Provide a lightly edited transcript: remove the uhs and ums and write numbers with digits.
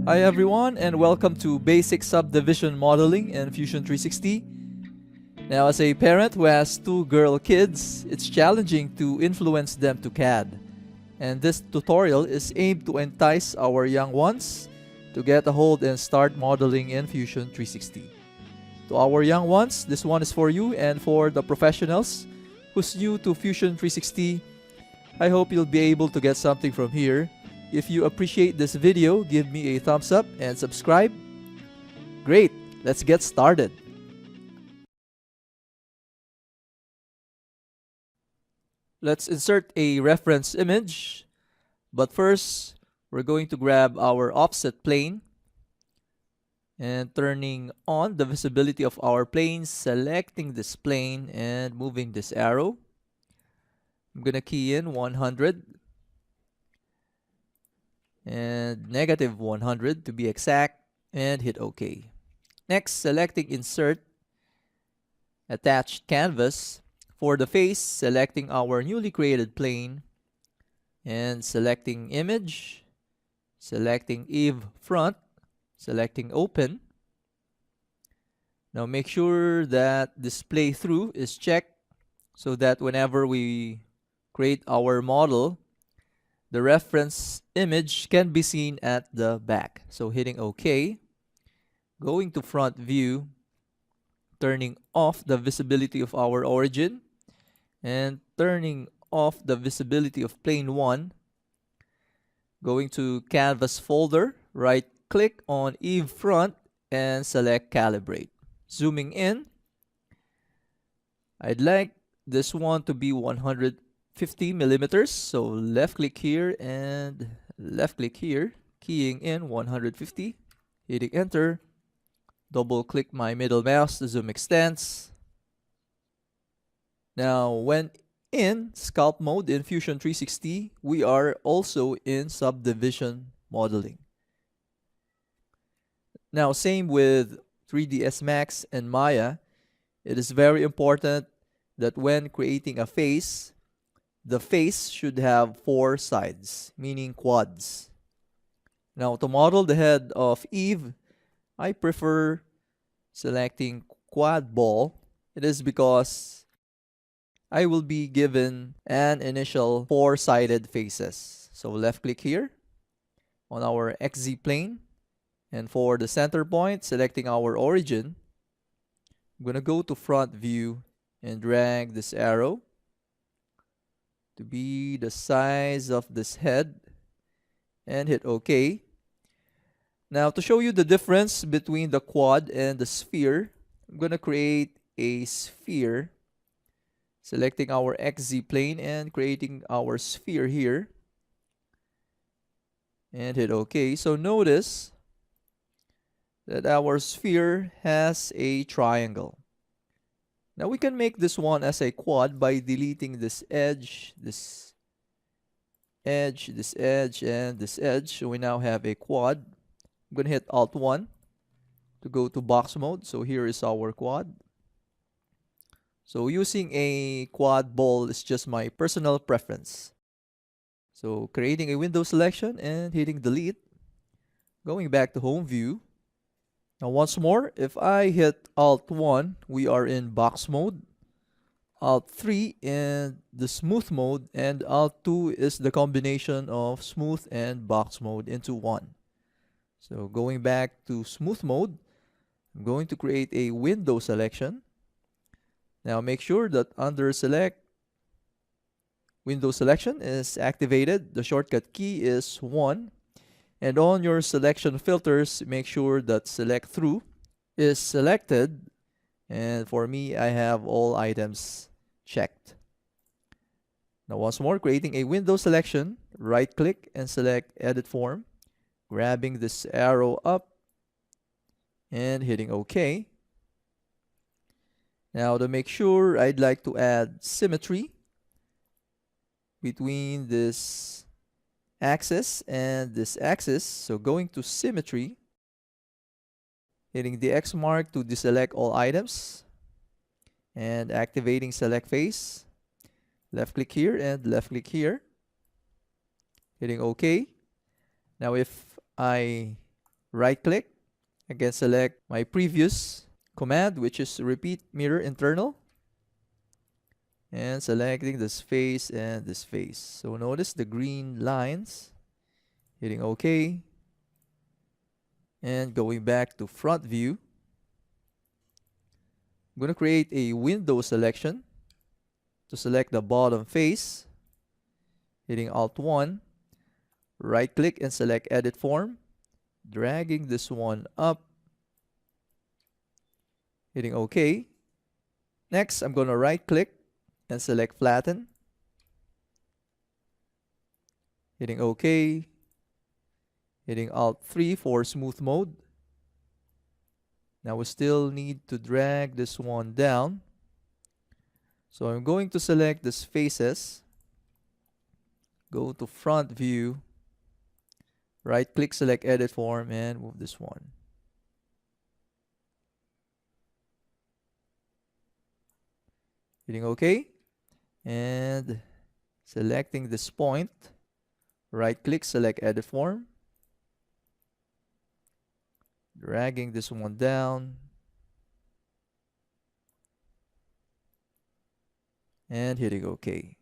Hi everyone, and welcome to Basic Subdivision Modeling in Fusion 360. Now, as a parent who has two girl kids, it's challenging to influence them to CAD. And this tutorial is aimed to entice our young ones to get a hold and start modeling in Fusion 360. To our young ones, this one is for you, and for the professionals who's new to Fusion 360, I hope you'll be able to get something from here. If you appreciate this video, give me a thumbs up and subscribe. Great, let's get started. Let's insert a reference image, but first we're going to grab our offset plane and turning on the visibility of our plane, selecting this plane and moving this arrow. I'm gonna key in 100 and negative 100 to be exact, and hit OK. Next, selecting Insert, Attached Canvas. For the face, selecting our newly created plane and selecting Image, selecting Eve Front, selecting Open. Now make sure that Display Through is checked so that whenever we create our model, the reference image can be seen at the back. So hitting OK, going to front view, turning off the visibility of our origin, and turning off the visibility of plane 1. Going to Canvas folder, right click on Eve Front and select Calibrate. Zooming in, I'd like this one to be 150 millimeters, so left click here and left click here, keying in 150, hitting enter, double click my middle mouse to zoom extents. Now when in sculpt mode in Fusion 360, we are also in subdivision modeling. Now same with 3ds Max and Maya, it is very important that when creating a face, the face should have 4 sides, meaning quads. Now to model the head of Eve, I prefer selecting quad ball. It is because I will be given an initial 4-sided faces. So left click here on our XZ plane, and for the center point, selecting our origin, I'm going to go to front view and drag this arrow to be the size of this head and hit OK. Now to show you the difference between the quad and the sphere, I'm going to create a sphere, selecting our XZ plane and creating our sphere here and hit OK. So notice that our sphere has a triangle. Now we can make this one as a quad by deleting this edge, this edge, this edge, and this edge. So we now have a quad. I'm going to hit Alt 1 to go to box mode. So here is our quad. So using a quad ball is just my personal preference. So creating a window selection and hitting delete. Going back to home view. Now once more, if I hit Alt 1, we are in box mode. Alt 3 in the smooth mode, and Alt 2 is the combination of smooth and box mode into one. So going back to smooth mode, I'm going to create a window selection. Now make sure that under select, window selection is activated. The shortcut key is 1. And on your selection filters, make sure that select through is selected. And for me, I have all items checked. Now once more, creating a window selection, right click and select edit form, grabbing this arrow up and hitting OK. Now to make sure, I'd like to add symmetry between this axis and this axis. So going to symmetry, hitting the X mark to deselect all items and activating select face. Left click here and left click here, hitting OK. Now if I right click. Again, select my previous command, which is repeat mirror internal. And selecting this face and this face. So notice the green lines. Hitting OK. And going back to front view. I'm going to create a window selection to select the bottom face. Hitting Alt 1. Right click and select edit form. Dragging this one up. Hitting OK. Next, I'm going to right click and select flatten. Hitting OK. Hitting Alt 3 for smooth mode. Now we still need to drag this one down. So I'm going to select this faces. Go to front view. Right click, select edit form, and move this one. Hitting OK. And selecting this point. Right click, select edit form. Dragging this one down. And hitting OK.